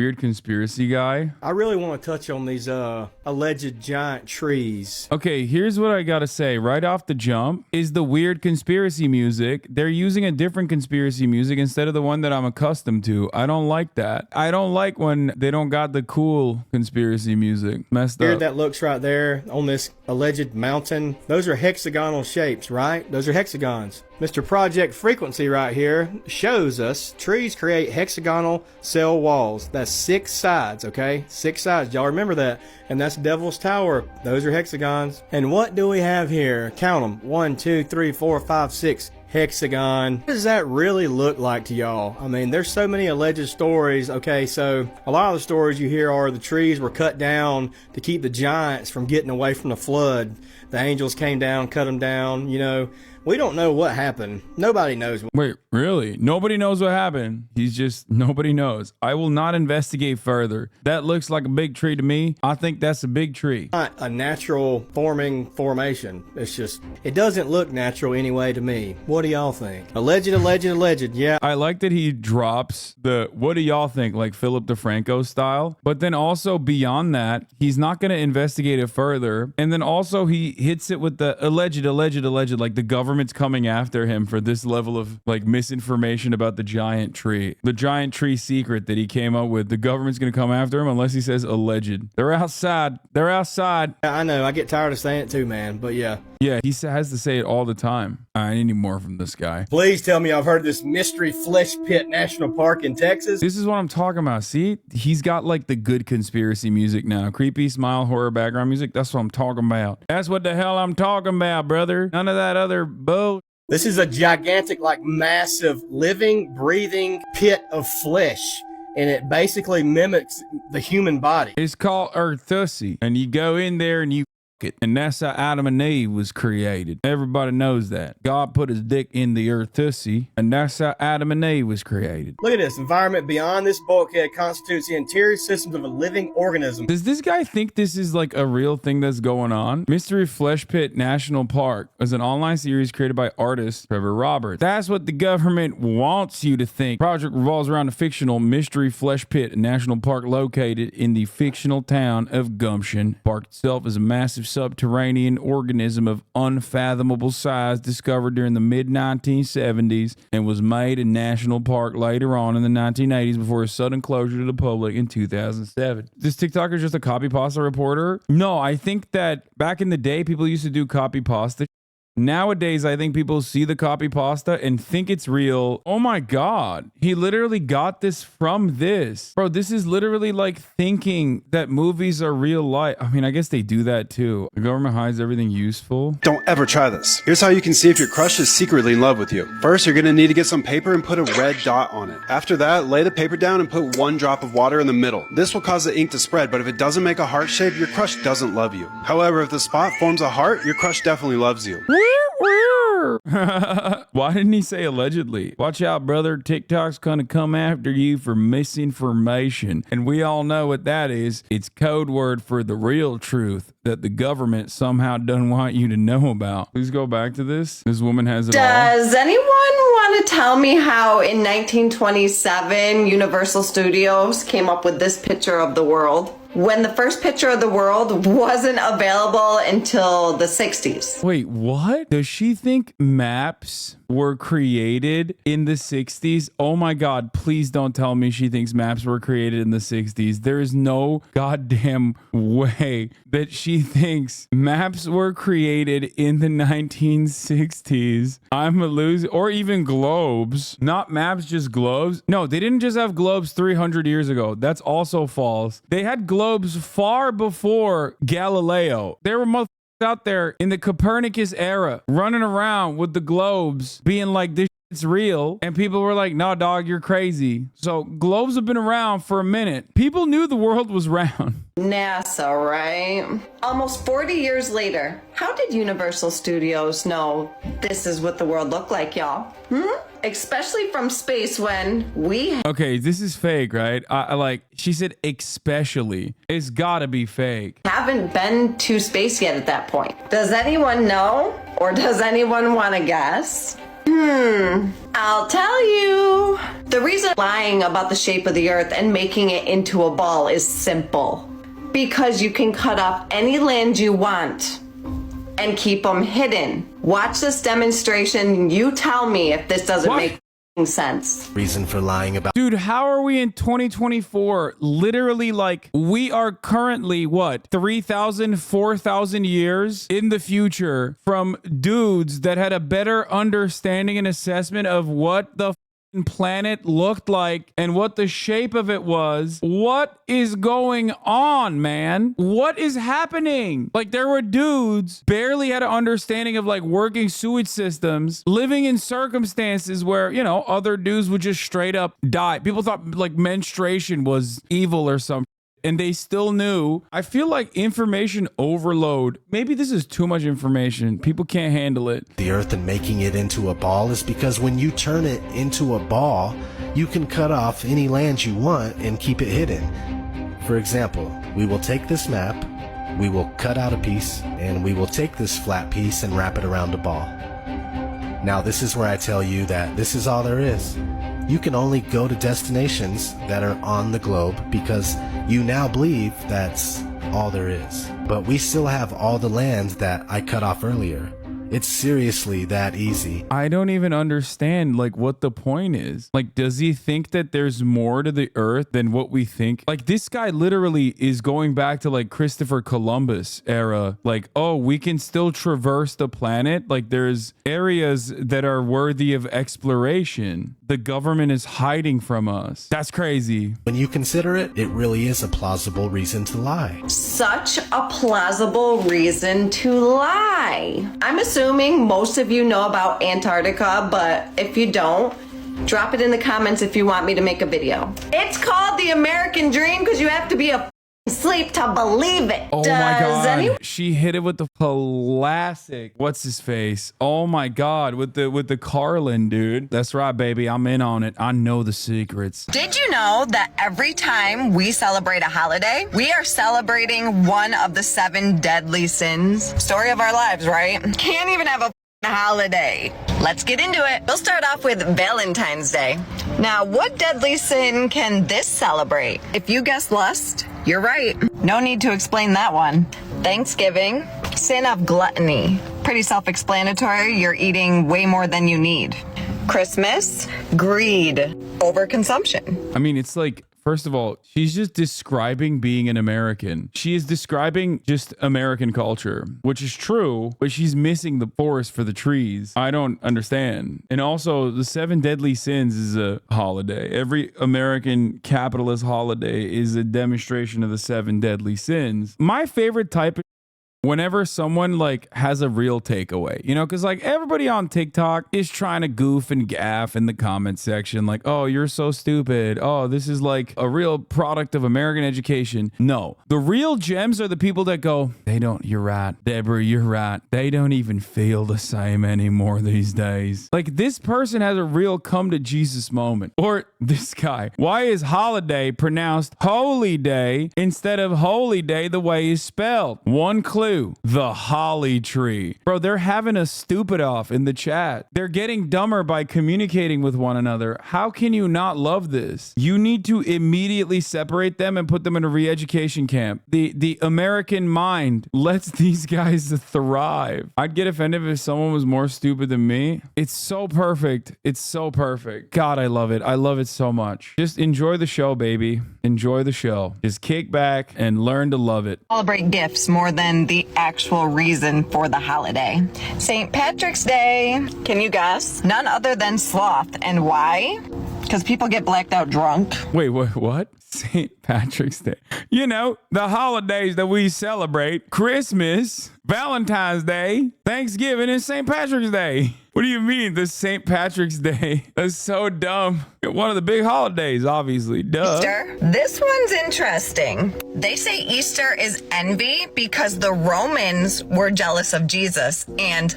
Weird conspiracy guy. I really want to touch on these alleged giant trees. Okay, here's what I gotta say right off the jump is the weird conspiracy music. They're using a different conspiracy music instead of the one that I'm accustomed to. I don't like that. I don't like when they don't got the cool conspiracy music. Messed Here up. that looks right there on this alleged mountain. Those are hexagonal shapes, right? Those are hexagons. Mr. Project Frequency right here shows us trees create hexagonal cell walls. That's 6 sides, okay? 6 sides. Y'all remember that. And that's Devil's Tower. Those are hexagons. And what do we have here? Count them. 1, 2, 3, 4, 5, 6. Hexagon. What does that really look like to y'all? I mean, there's so many alleged stories. Okay, so a lot of the stories you hear are the trees were cut down to keep the giants from getting away from the flood. The angels came down, cut them down, you know. We don't know what happened. Nobody knows. Wait, really? Nobody knows what happened. Nobody knows. I will not investigate further. That looks like a big tree to me. I think that's a big tree. Not a natural formation. It's just, it doesn't look natural anyway to me. What do y'all think? Alleged. Yeah. I like that he drops the, what do y'all think? Like Philip DeFranco style. But then also beyond that, he's not going to investigate it further. And then also he hits it with the alleged, like the government's coming after him for this level of like misinformation about the giant tree secret that he came up with. The government's gonna come after him unless he says alleged. They're outside. I know. I get tired of saying it too, man. But yeah. Yeah, he has to say it all the time. I need more from this guy. Please tell me I've heard of this mystery flesh pit national park in Texas. This is what I'm talking about. See, he's got like the good conspiracy music now. Creepy smile horror background music. That's what I'm talking about. That's what the hell I'm talking about, brother. None of that other bull. This is a gigantic, like massive, living, breathing pit of flesh. And it basically mimics the human body. It's called Earthussy. And you go in there and you it. And that's how Adam and Eve was created. Everybody knows that. God put his dick in the Earthussy, and that's how Adam and Eve was created. Look at this. Environment beyond this bulkhead constitutes the interior systems of a living organism. Does this guy think this is like a real thing that's going on? Mystery Flesh Pit National Park is an online series created by artist Trevor Roberts. That's what the government wants you to think. The project revolves around a fictional Mystery Flesh Pit National Park located in the fictional town of Gumption. The park itself is a massive subterranean organism of unfathomable size discovered during the mid-1970s and was made a national park later on in the 1980s before a sudden closure to the public in 2007. This TikToker is just a copy pasta reporter? No, I think that back in the day, people used to do copy pasta. Nowadays, I think people see the copy pasta and think it's real. Oh my God. He literally got this from this. Bro, this is literally like thinking that movies are real life. I mean, I guess they do that too. The government hides everything useful. Don't ever try this. Here's how you can see if your crush is secretly in love with you. First, you're gonna need to get some paper and put a red dot on it. After that, lay the paper down and put 1 drop of water in the middle. This will cause the ink to spread, but if it doesn't make a heart shape, your crush doesn't love you. However, if the spot forms a heart, your crush definitely loves you. Why didn't he say allegedly? Watch out, brother. TikTok's gonna come after you for misinformation. And we all know what that is. It's code word for the real truth that the government somehow doesn't want you to know about. Please go back to this. This woman has it all. Does anyone want to tell me how in 1927 Universal Studios came up with this picture of the world, when the first picture of the world wasn't available until the 60s? Wait, what? Does she think maps were created in the 60s? Oh my God, please don't tell me she thinks maps were created in the 60s. There is no goddamn way that she thinks maps were created in the 1960s. I'm a loser. Or even globes. Not maps, just globes. No, they didn't just have globes 300 years ago. That's also false. They had globes far before Galileo. There were out there in the Copernicus era running around with the globes being like, this shit's real, and people were like, no dog, you're crazy. So globes have been around for a minute. People knew the world was round. NASA, right? Almost 40 years later, how did Universal Studios know this is what the world looked like, y'all? Especially from space when we... Okay, this is fake, right? I like, she said especially. It's gotta be fake. Haven't been to space yet at that point. Does anyone know? Or does anyone want to guess? I'll tell you. The reason lying about the shape of the earth and making it into a ball is simple. Because you can cut off any land you want and keep them hidden. Watch this demonstration. You tell me if this doesn't make sense. Reason for lying about. Dude, how are we in 2024? Literally, like, we are currently, what, 3,000, 4,000 years in the future from dudes that had a better understanding and assessment of what the planet looked like and what the shape of it was. What is going on, man? What is happening? Like, there were dudes barely had an understanding of like working sewage systems, living in circumstances where, you know, other dudes would just straight up die. People thought like menstruation was evil or something, and they still knew. I feel like information overload. Maybe this is too much information. People can't handle it. The earth and making it into a ball is because when you turn it into a ball, you can cut off any land you want and keep it hidden. For example, we will take this map, we will cut out a piece, and we will take this flat piece and wrap it around a ball. Now this is where I tell you that this is all there is. You can only go to destinations that are on the globe because you now believe that's all there is. But we still have all the land that I cut off earlier. It's seriously that easy. I don't even understand like what the point is. Like, does he think that there's more to the earth than what we think? Like, this guy literally is going back to like Christopher Columbus era. Like, oh, we can still traverse the planet. Like, there's areas that are worthy of exploration. The government is hiding from us. That's crazy. When you consider it, it really is a plausible reason to lie. Such a plausible reason to lie. I'm assuming most of you know about Antarctica, but if you don't, drop it in the comments if you want me to make a video. It's called the American Dream because you have to be a sleep to believe it. Oh my god. She hit it with the classic. What's his face? Oh my god, with the Carlin, dude. That's right, baby. I'm in on it. I know the secrets. Did you know that every time we celebrate a holiday, we are celebrating one of the 7 deadly sins? Story of our lives, right? Can't even have a holiday. Let's get into it. We'll start off with Valentine's Day. Now, what deadly sin can this celebrate? If you guessed lust, you're right. No need to explain that one. Thanksgiving, sin of gluttony. Pretty self-explanatory. You're eating way more than you need. Christmas, greed, overconsumption. I mean, it's like, first of all, she's just describing being an American. She is describing just American culture, which is true, but she's missing the forest for the trees. I don't understand. And also, the 7 deadly sins is a holiday. Every American capitalist holiday is a demonstration of the 7 deadly sins. My favorite type of whenever someone like has a real takeaway, you know, because like everybody on TikTok is trying to goof and gaff in the comment section, like, oh, you're so stupid. Oh, this is like a real product of American education. No, the real gems are the people that go, you're right, Deborah, you're right. They don't even feel the same anymore these days. Like, this person has a real come to Jesus moment. Or this guy, why is holiday pronounced holy day instead of holy day the way it's spelled? One clue. The holly tree. Bro, they're having a stupid off in the chat. They're getting dumber by communicating with one another. How can you not love this? You need to immediately separate them and put them in a re-education camp. The American mind lets these guys thrive. I'd get offended if someone was more stupid than me. It's so perfect. It's so perfect. God, I love it. I love it so much. Just enjoy the show, baby. Enjoy the show. Just kick back and learn to love it. Celebrate gifts more than the actual reason for the holiday. St. Patrick's Day. Can you guess? None other than sloth. And why? Because people get blacked out drunk. Wait, what? St. Patrick's Day. You know, the holidays that we celebrate: Christmas, Valentine's Day, Thanksgiving, and St. Patrick's Day. What do you mean, the St. Patrick's Day? That's so dumb. One of the big holidays, obviously. Duh. Easter. This one's interesting. They say Easter is envy because the Romans were jealous of Jesus, and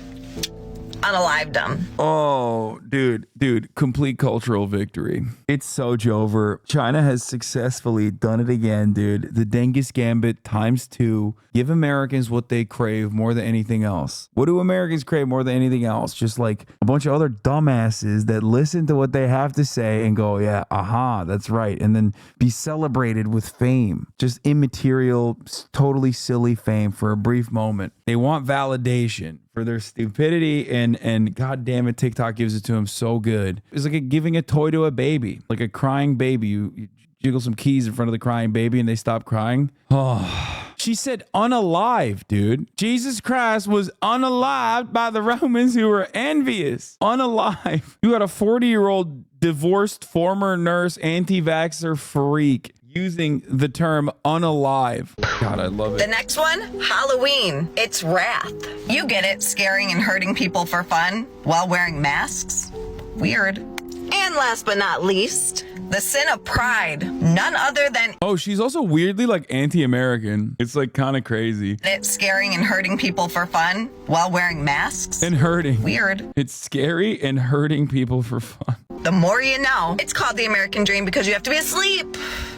unalived him. Oh, dude, complete cultural victory. It's so Jover. China has successfully done it again, dude. The Genghis Gambit ×2. Give Americans what they crave more than anything else. What do Americans crave more than anything else? Just like a bunch of other dumbasses that listen to what they have to say and go, yeah, aha, that's right. And then be celebrated with fame. Just immaterial, totally silly fame for a brief moment. They want validation for their stupidity, and god damn it, TikTok gives it to them so good. It's like giving a toy to a baby, like a crying baby. You jiggle some keys in front of the crying baby and they stop crying. Oh. She said unalive, dude. Jesus Christ was unalived by the Romans who were envious. Unalive. You got a 40-year-old divorced former nurse anti-vaxxer freak using the term unalive. God, I love it. The next one, Halloween. It's wrath. You get it, scaring and hurting people for fun while wearing masks. Weird. And last but not least, the sin of pride. None other than oh, she's also weirdly like anti-American. It's like kind of crazy. it's scaring and hurting people for fun while wearing masks. And hurting. Weird. It's scary and hurting people for fun. The more you know. It's called the American dream because you have to be asleep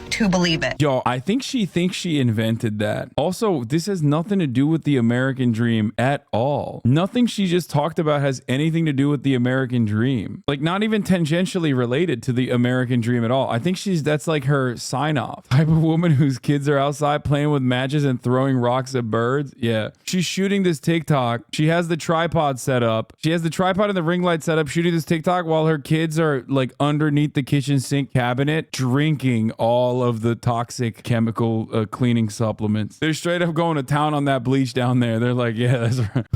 to believe it. Yo, I think she thinks she invented that. Also, this has nothing to do with the American dream at all. Nothing she just talked about has anything to do with the American dream. Like not even tangentially related to the American dream at all. I think that's like her sign off. Type of woman whose kids are outside playing with matches and throwing rocks at birds. Yeah. She's shooting this TikTok. She has the tripod set up. She has the tripod and the ring light set up, shooting this TikTok while her kids are like underneath the kitchen sink cabinet drinking all of the toxic chemical cleaning supplements. They're straight up going to town on that bleach down there. They're like, yeah, that's right.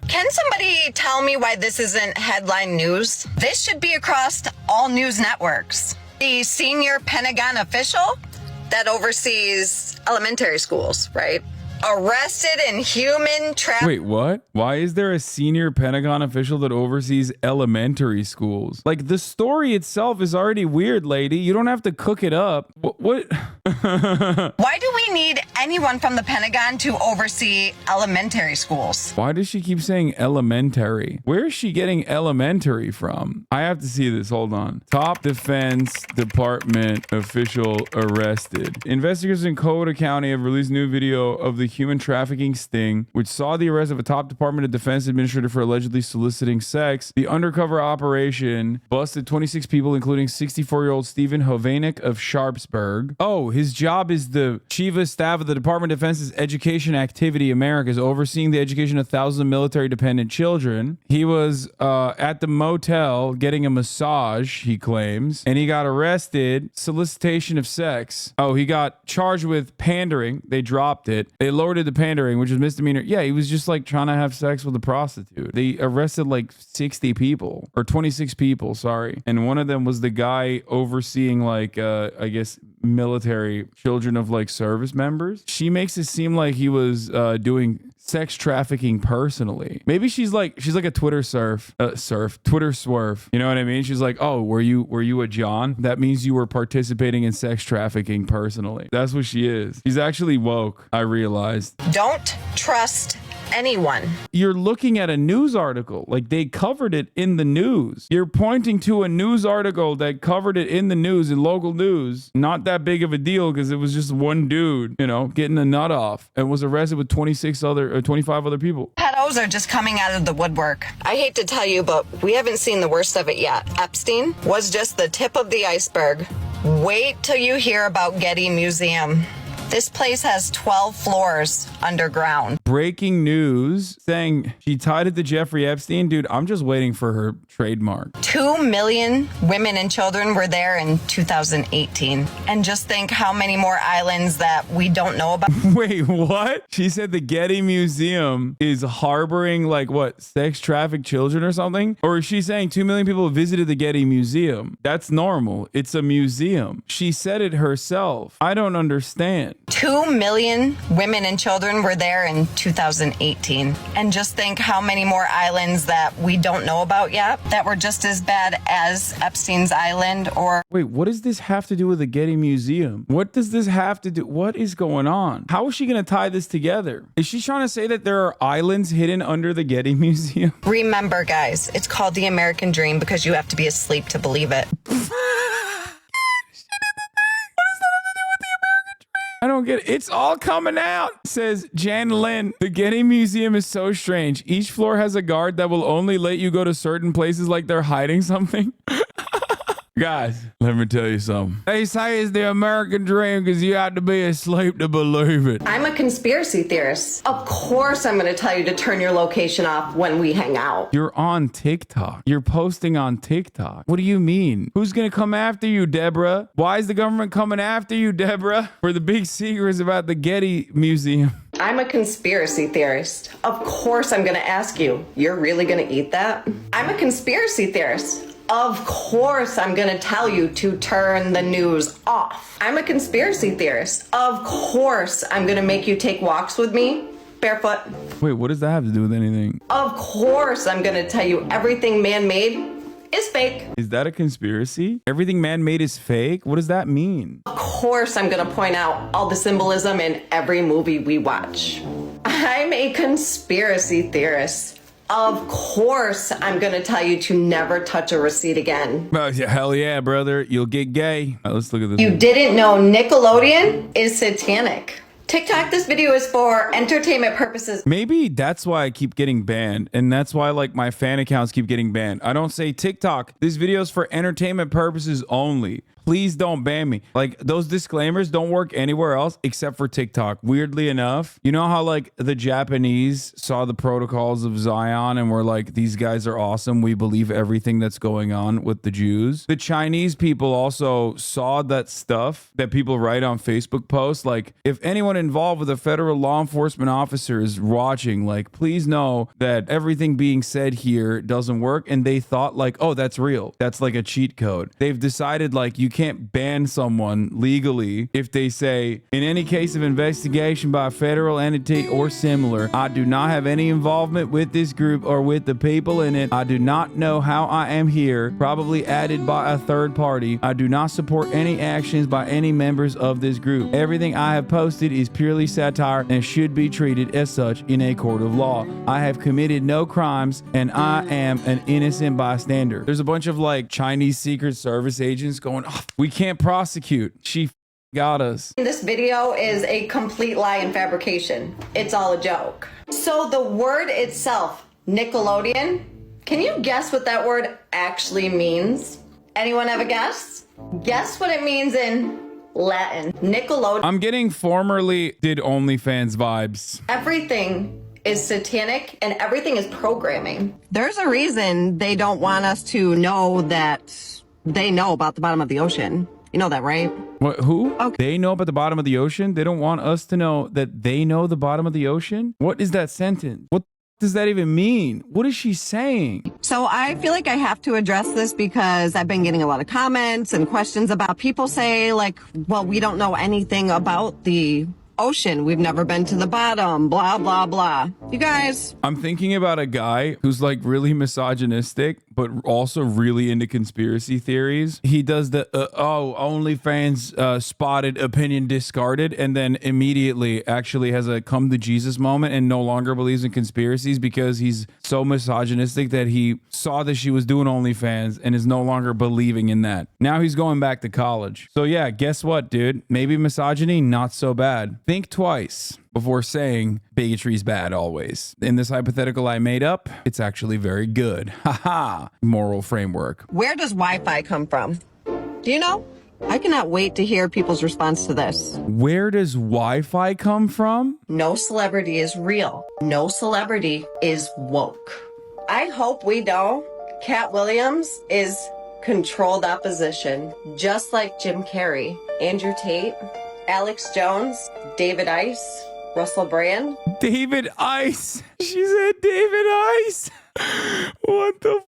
Can somebody tell me why this isn't headline news? This should be across all news networks. The senior Pentagon official that oversees elementary schools, right? Arrested in human trafficking. Wait, what? Why is there a senior Pentagon official that oversees elementary schools? Like the story itself is already weird, lady. You don't have to cook it up. What? Why do we need anyone from the Pentagon to oversee elementary schools? Why does she keep saying elementary? Where is she getting elementary from? I have to see this. Hold on. Top Defense Department official arrested. Investigators in Coda County have released new video of the human trafficking sting, which saw the arrest of a top Department of Defense administrator for allegedly soliciting sex. The undercover operation busted 26 people, including 64-year-old Stephen Hovanek of Sharpsburg. Oh, his job is the chief of staff of the Department of Defense's Education Activity Americas, overseeing the education of thousands of military-dependent children. He was at the motel getting a massage, he claims, and he got arrested. Solicitation of sex. Oh, he got charged with pandering. They dropped it. They lowered it to pandering, which is misdemeanor. Yeah, he was just like trying to have sex with a prostitute. They arrested like 60 people or 26 people, sorry. And one of them was the guy overseeing like, I guess, military children of like service members. She makes it seem like he was doing sex trafficking personally. Maybe she's like a Twitter Twitter swerve. You know what I mean? She's like, oh, were you a John? That means you were participating in sex trafficking personally. That's what she is. She's actually woke, I realized. Don't trust anyone. You're looking at a news article. Like they covered it in the news. You're pointing to a news article that covered it in the news, in local news. Not that big of a deal because it was just one dude, you know, getting a nut off and was arrested with 25 other people. Pedos are just coming out of the woodwork. I hate to tell you, but we haven't seen the worst of it yet. Epstein was just the tip of the iceberg. Wait till you hear about Getty Museum. This place has 12 floors underground. Breaking news saying she tied it to Jeffrey Epstein. Dude, I'm just waiting for her trademark. 2 million women and children were there in 2018. And just think how many more islands that we don't know about. Wait, what? She said the Getty Museum is harboring like what, sex trafficked children or something? Or is she saying 2 million people visited the Getty Museum? That's normal. It's a museum. She said it herself. I don't understand. 2 million women and children were there in 2018. And just think how many more islands that we don't know about yet that were just as bad as Epstein's Island or... Wait, what does this have to do with the Getty Museum? What does this have to do? What is going on? How is she going to tie this together? Is she trying to say that there are islands hidden under the Getty Museum? Remember, guys, it's called the American Dream because you have to be asleep to believe it. I don't get it. It's all coming out. Says Jan Lynn, the Getty Museum is so strange. Each floor has a guard that will only let you go to certain places like they're hiding something. Guys, let me tell you something. They say it's the American dream because you have to be asleep to believe it. I'm a conspiracy theorist. Of course I'm going to tell you to turn your location off when we hang out. You're on TikTok. You're posting on TikTok. What do you mean? Who's going to come after you, Deborah? Why is the government coming after you, Deborah? For the big secrets about the Getty Museum. I'm a conspiracy theorist. Of course I'm going to ask you, you're really going to eat that? I'm a conspiracy theorist. Of course I'm going to tell you to turn the news off. I'm a conspiracy theorist. Of course I'm going to make you take walks with me barefoot. Wait, what does that have to do with anything? Of course I'm going to tell you everything man-made is fake. Is that a conspiracy? Everything man-made is fake? What does that mean? Of course I'm going to point out all the symbolism in every movie we watch. I'm a conspiracy theorist. Of course I'm going to tell you to never touch a receipt again. Hell yeah, brother. You'll get gay. All right, let's look at this. You didn't know Nickelodeon is satanic. TikTok, this video is for entertainment purposes. Maybe that's why I keep getting banned. And that's why like my fan accounts keep getting banned. I don't say TikTok. This video is for entertainment purposes only. Please don't ban me. Like those disclaimers don't work anywhere else except for TikTok. Weirdly enough, you know how like the Japanese saw the protocols of Zion and were like, these guys are awesome. We believe everything that's going on with the Jews. The Chinese people also saw that stuff that people write on Facebook posts. Like if anyone involved with a federal law enforcement officer is watching, like please know that everything being said here doesn't work. And they thought like, oh, that's real. That's like a cheat code. They've decided like you can't ban someone legally if they say, in any case of investigation by a federal entity or similar, I do not have any involvement with this group or with the people in it. I do not know how I am here, probably added by a third party. I do not support any actions by any members of this group. Everything I have posted is purely satire and should be treated as such in a court of law. I have committed no crimes and I am an innocent bystander. There's a bunch of like Chinese Secret Service agents going, oh, we can't prosecute. She got us. This video is a complete lie and fabrication. It's all a joke. So the word itself, Nickelodeon, can you guess what that word actually means? Anyone have a guess? Guess what it means in Latin. Nickelodeon. I'm getting formerly did OnlyFans vibes. Everything is satanic and everything is programming. There's a reason they don't want us to know that they know about the bottom of the ocean. You know that, right? What? Who? Okay. They know about the bottom of the ocean? They don't want us to know that they know the bottom of the ocean? What is that sentence? What does that even mean? What is she saying? So I feel like I have to address this because I've been getting a lot of comments and questions about people say like, well, we don't know anything about the ocean. We've never been to the bottom, blah, blah, blah. You guys. I'm thinking about a guy who's like really misogynistic, but also really into conspiracy theories. He does the, OnlyFans spotted, opinion discarded, and then immediately actually has a come to Jesus moment and no longer believes in conspiracies because he's so misogynistic that he saw that she was doing OnlyFans and is no longer believing in that. Now he's going back to college. So yeah, guess what, dude? Maybe misogyny, not so bad. Think twice before saying bigotry's bad always. In this hypothetical I made up, it's actually very good. Haha. Moral framework. Where does Wi-Fi come from? Do you know? I cannot wait to hear people's response to this. Where does Wi-Fi come from? No celebrity is real. No celebrity is woke. I hope we know Cat Williams is controlled opposition, just like Jim Carrey, Andrew Tate, Alex Jones, David Ice, Russell Brand. David Ice. She said David Ice. What the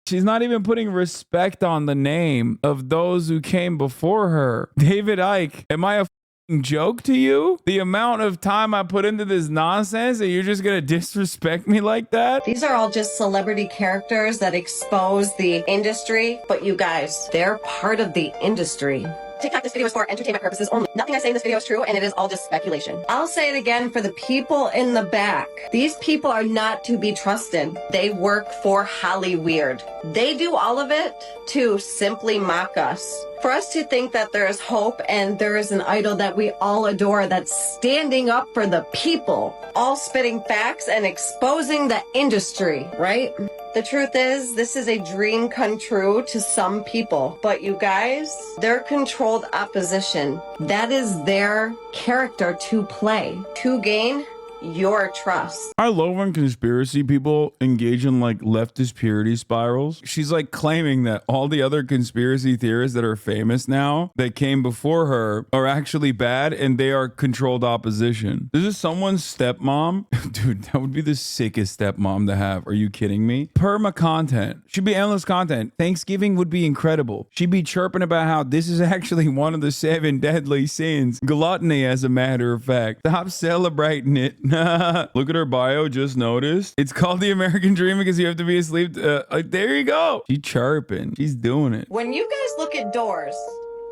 She's not even putting respect on the name of those who came before her. David Icke. Am I a joke to you? The amount of time I put into this nonsense and you're just gonna disrespect me like that? These are all just celebrity characters that expose the industry, but you guys, they're part of the industry. TikTok, this video is for entertainment purposes only. Nothing I say in this video is true, and it is all just speculation. I'll say it again for the people in the back. These people are not to be trusted. They work for Hollyweird. They do all of it to simply mock us. For us to think that there is hope and there is an idol that we all adore that's standing up for the people, all spitting facts and exposing the industry, right? The truth is, this is a dream come true to some people. But you guys, they're controlled opposition. That is their character to play, to gain your trust. I love when conspiracy people engage in like leftist purity spirals. She's like claiming that all the other conspiracy theorists that are famous now that came before her are actually bad and they are controlled opposition. This is someone's stepmom. Dude, that would be the sickest stepmom to have. Are you kidding me? Perma content. Should be endless content. Thanksgiving would be incredible. She'd be chirping about how this is actually one of the 7 deadly sins. Gluttony, as a matter of fact. Stop celebrating it. Look at her bio, just noticed. It's called the American Dream because you have to be asleep. There you go. She's chirping. She's doing it. When you guys look at doors,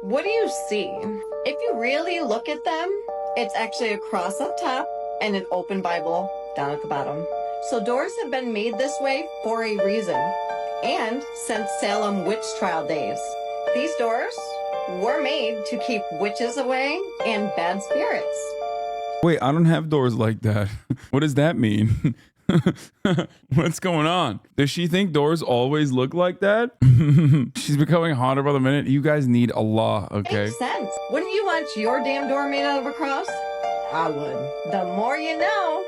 what do you see? If you really look at them, it's actually a cross up top and an open Bible down at the bottom. So doors have been made this way for a reason. And since Salem witch trial days, these doors were made to keep witches away and bad spirits. Wait, I don't have doors like that. What does that mean? What's going on? Does she think doors always look like that? She's becoming hotter by the minute. You guys need Allah, okay? Makes sense. Wouldn't you want your damn door made out of a cross? I would. The more you know,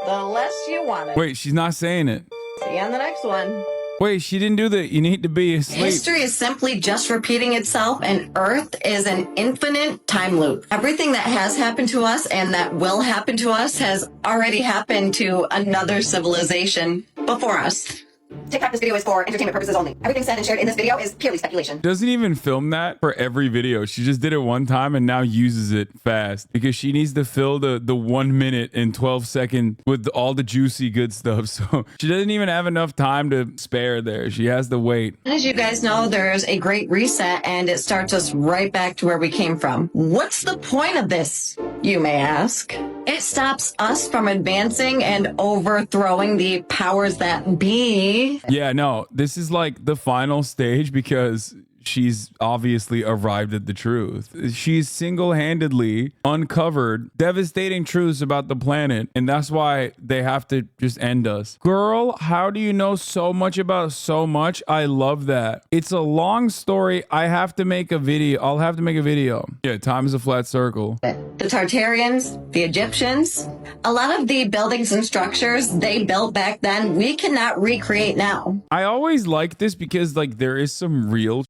the less you want it. Wait, she's not saying it. See you on the next one. Wait, she didn't do the you need to be asleep. History is simply just repeating itself, and Earth is an infinite time loop. Everything that has happened to us and that will happen to us has already happened to another civilization before us. TikTok, this video is for entertainment purposes only. Everything said and shared in this video is purely speculation. Doesn't even film that for every video. She just did it one time and now uses it fast because she needs to fill the 1 minute and 12 second with all the juicy good stuff. So she doesn't even have enough time to spare there. She has to wait. As you guys know, there's a great reset and it starts us right back to where we came from. What's the point of this, you may ask? It stops us from advancing and overthrowing the powers that be. Yeah, no, this is like the final stage because she's obviously arrived at the truth. She's single-handedly uncovered devastating truths about the planet, and that's why they have to just end us. Girl, how do you know so much about so much? I love that. It's a long story. I have to make a video. I'll have to make a video. Yeah, time is a flat circle. The Tartarians, the Egyptians, a lot of the buildings and structures they built back then, we cannot recreate now. I always like this because like there is some real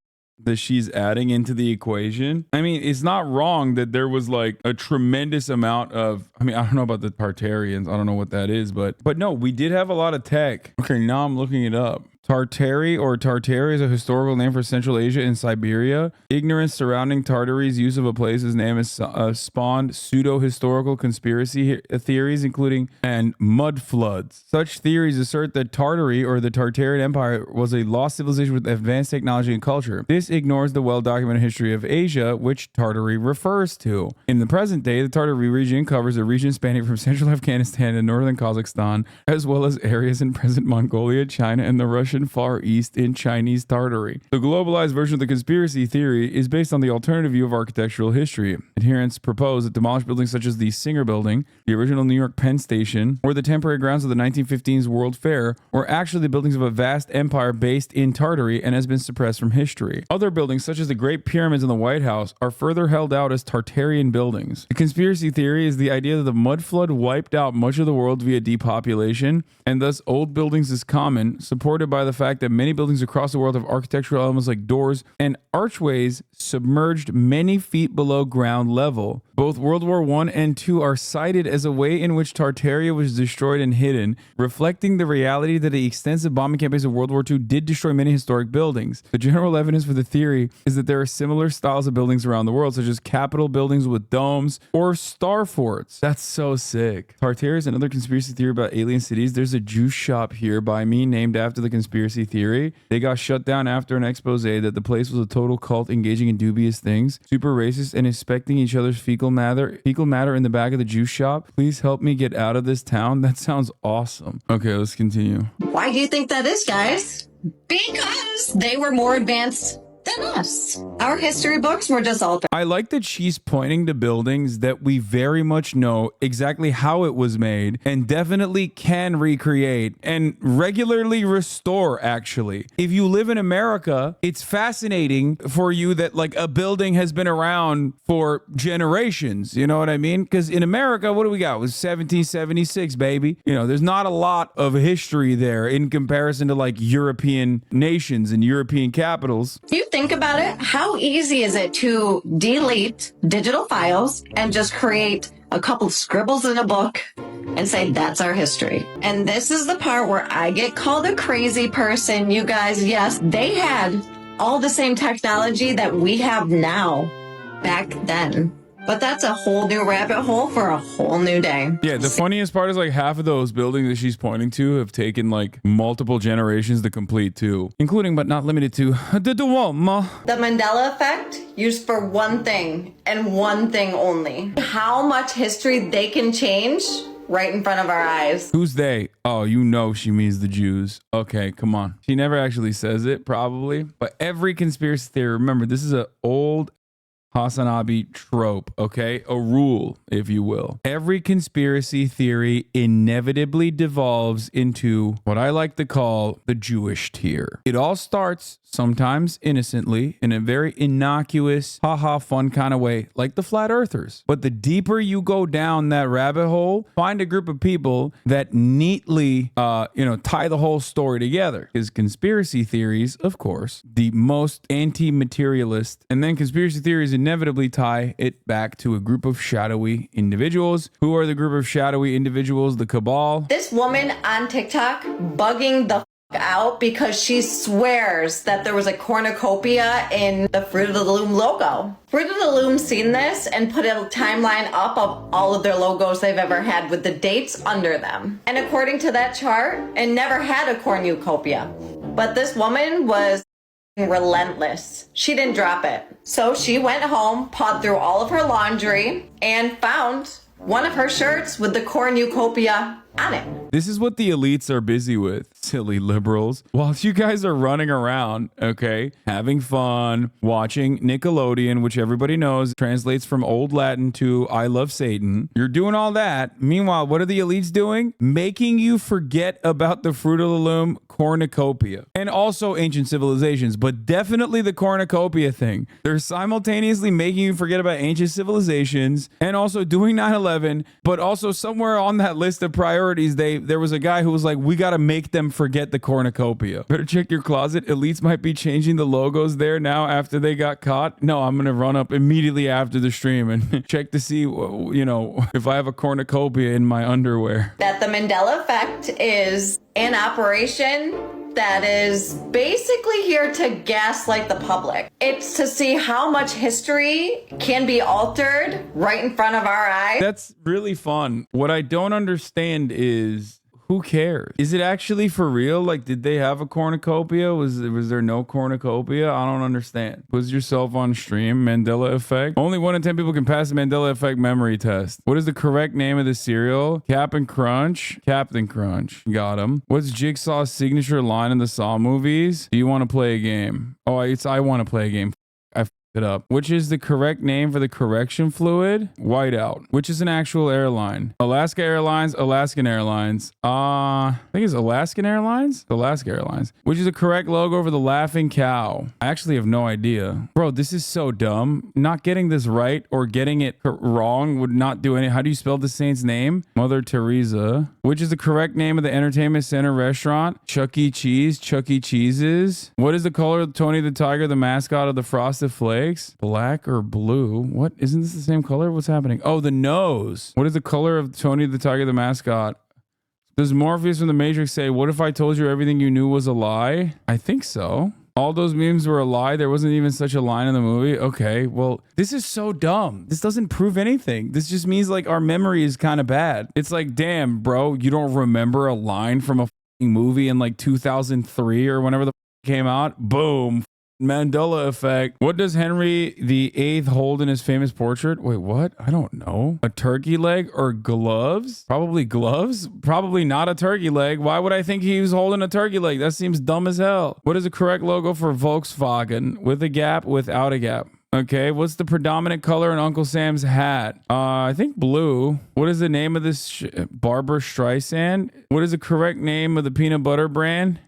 that she's adding into the equation. I mean, it's not wrong that there was like a tremendous amount of, I mean, I don't know about the Tartarians. I don't know what that is, but no, we did have a lot of tech. Okay, now I'm looking it up. Tartary or Tartary is a historical name for Central Asia and Siberia. Ignorance surrounding Tartary's use of a place's name has spawned pseudo-historical conspiracy theories, including and mud floods. Such theories assert that Tartary or the Tartarian Empire was a lost civilization with advanced technology and culture. This ignores the well-documented history of Asia, which Tartary refers to. In the present day, the Tartary region covers a region spanning from central Afghanistan to northern Kazakhstan, as well as areas in present Mongolia, China, and the Russian Far East in Chinese Tartary. The globalized version of the conspiracy theory is based on the alternative view of architectural history. Adherents propose that demolished buildings such as the Singer Building, the original New York Penn Station, or the temporary grounds of the 1915's World Fair were actually the buildings of a vast empire based in Tartary and has been suppressed from history. Other buildings such as the Great Pyramids and the White House are further held out as Tartarian buildings. The conspiracy theory is the idea that the mud flood wiped out much of the world via depopulation, and thus old buildings is common, supported by the the fact that many buildings across the world have architectural elements like doors and archways submerged many feet below ground level. Both World War I and II are cited as a way in which Tartaria was destroyed and hidden, reflecting the reality that the extensive bombing campaigns of World War II did destroy many historic buildings. The general evidence for the theory is that there are similar styles of buildings around the world, such as capitol buildings with domes or star forts. That's so sick. Tartaria is another conspiracy theory about alien cities. There's a juice shop here by me named after the conspiracy theory. They got shut down after an expose that the place was a total cult engaging in dubious things, super racist, and inspecting each other's fecal matter in the back of the juice shop. Please help me get out of this town. That sounds awesome. Okay, let's continue. Why do you think that is, guys? Because they were more advanced than us. Our history books were just altered. I like that she's pointing to buildings that we very much know exactly how it was made and definitely can recreate and regularly restore, actually. If you live in America, it's fascinating for you that like a building has been around for generations. You know what I mean? Because in America, what do we got? It was 1776, baby. You know, there's not a lot of history there in comparison to like European nations and European capitals. You think about it, how easy is it to delete digital files and just create a couple scribbles in a book and say that's our history? And this is the part where I get called a crazy person. You guys, yes, they had all the same technology that we have now back then. But that's a whole new rabbit hole for a whole new day. Yeah, the funniest part is like half of those buildings that she's pointing to have taken like multiple generations to complete too, including but not limited to the Duomo. The Mandela effect used for one thing and one thing only. How much history they can change right in front of our eyes. Who's they? Oh, you know she means the Jews. Okay, come on. She never actually says it, probably. But every conspiracy theory, remember, this is an old HasanAbi trope, okay? A rule, if you will. Every conspiracy theory inevitably devolves into what I like to call the Jewish tier. It all starts sometimes innocently in a very innocuous, haha fun kind of way, like the flat earthers. But the deeper you go down that rabbit hole, find a group of people that neatly, tie the whole story together. Because conspiracy theories, of course, the most anti-materialist, and then conspiracy theories inevitably tie it back to a group of shadowy individuals. Who are the group of shadowy individuals? The cabal. This woman on TikTok bugging the out because she swears that there was a cornucopia in the Fruit of the Loom logo. Fruit of the Loom seen this and put a timeline up of all of their logos they've ever had with the dates under them. And according to that chart, it never had a cornucopia. But this woman was relentless. She didn't drop it. So she went home, pawed through all of her laundry, and found one of her shirts with the cornucopia on it. This is what the elites are busy with, silly liberals. While you guys are running around, okay, having fun, watching Nickelodeon, which everybody knows translates from Old Latin to I love Satan. You're doing all that. Meanwhile, what are the elites doing? Making you forget about the Fruit of the Loom cornucopia and also ancient civilizations, but definitely the cornucopia thing. They're simultaneously making you forget about ancient civilizations and also doing 9/11, but also somewhere on that list of priorities, there was a guy who was like, we got to make them forget the cornucopia. Better check your closet. Elites might be changing the logos there now after they got caught. No, I'm going to run up immediately after the stream and check to see, if I have a cornucopia in my underwear. That the Mandela effect is an operation that is basically here to gaslight the public. It's to see how much history can be altered right in front of our eyes. That's really fun. What I don't understand is, who cares? Is it actually for real? Like, did they have a cornucopia? Was there no cornucopia? I don't understand. Put yourself on stream. Mandela effect. Only 1 in 10 people can pass the Mandela effect memory test. What is the correct name of the cereal? Captain Crunch. Got him. What's Jigsaw's signature line in the Saw movies? Do you want to play a game? Oh, it's I want to play a game. I it up. Which is the correct name for the correction fluid? Whiteout. Which is an actual airline? Alaska Airlines, Alaskan Airlines. I think it's Alaskan Airlines? Alaska Airlines. Which is the correct logo for the laughing cow? I actually have no idea. Bro, this is so dumb. Not getting this right or getting it wrong would not do any. How do you spell the saint's name? Mother Teresa. Which is the correct name of the entertainment center restaurant? Chuck E. Cheese. Chuck E. Cheese's. What is the color of Tony the Tiger, the mascot of the Frosted Flakes? Black or blue? What? Isn't this the same color? What's happening? Oh, the nose. What is the color of Tony the Tiger, the mascot? Does Morpheus from the Matrix say, what if I told you everything you knew was a lie? I think so. All those memes were a lie. There wasn't even such a line in the movie. Okay, well, this is so dumb. This doesn't prove anything. This just means like our memory is kind of bad. It's like, damn, bro, you don't remember a line from a movie in like 2003 or whenever the came out? Boom. Mandela effect. What does Henry VIII hold in his famous portrait? Wait, what? I don't know. A turkey leg or gloves? Probably gloves. Probably not a turkey leg. Why would I think he was holding a turkey leg? That seems dumb as hell. What is the correct logo for Volkswagen? With a gap, without a gap? Okay, what's the predominant color in Uncle Sam's hat? I think blue. What is the name of this? Barbara Streisand? What is the correct name of the peanut butter brand?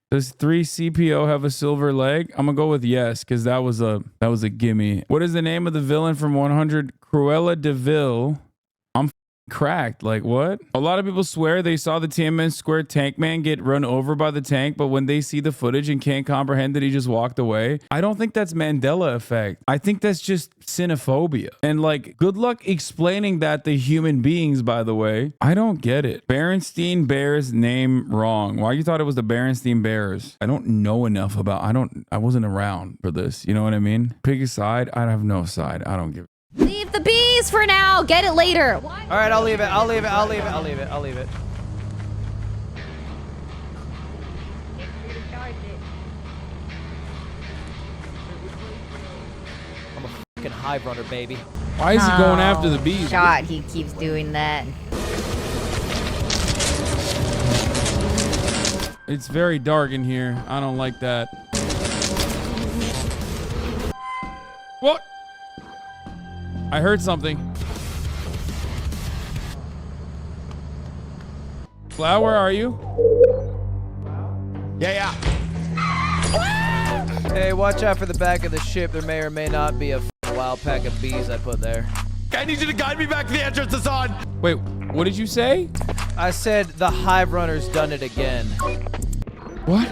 Does 3CPO have a silver leg? I'm gonna go with yes, because that was a gimme. What is the name of the villain from 100? Cruella de Vil. I'm cracked. Like what? A lot of people swear they saw the Tiananmen Square tank man get run over by the tank, but when they see the footage and can't comprehend that he just walked away. I don't think that's Mandela effect. I think that's just xenophobia. And like, good luck explaining that to human beings, by the way. I don't get it. Berenstein Bears name wrong. Why you thought it was the Berenstein Bears? I don't know enough about, I wasn't around for this. You know what I mean? Pick a side. I have no side. I don't give a Leave the bees for now. Get it later. All right, I'll leave it. I'll leave it. I'll leave it. I'll leave it. I'll leave it. I'm a fucking hive runner, baby. Why is he going after the bees? God, he keeps doing that. It's very dark in here. I don't like that. What? I heard something. Flower, where are you? Yeah. Hey, watch out for the back of the ship. There may or may not be a wild pack of bees I put there. I need you to guide me back to the entrance, Hasan. Wait, what did you say? I said the hive runner's done it again. What?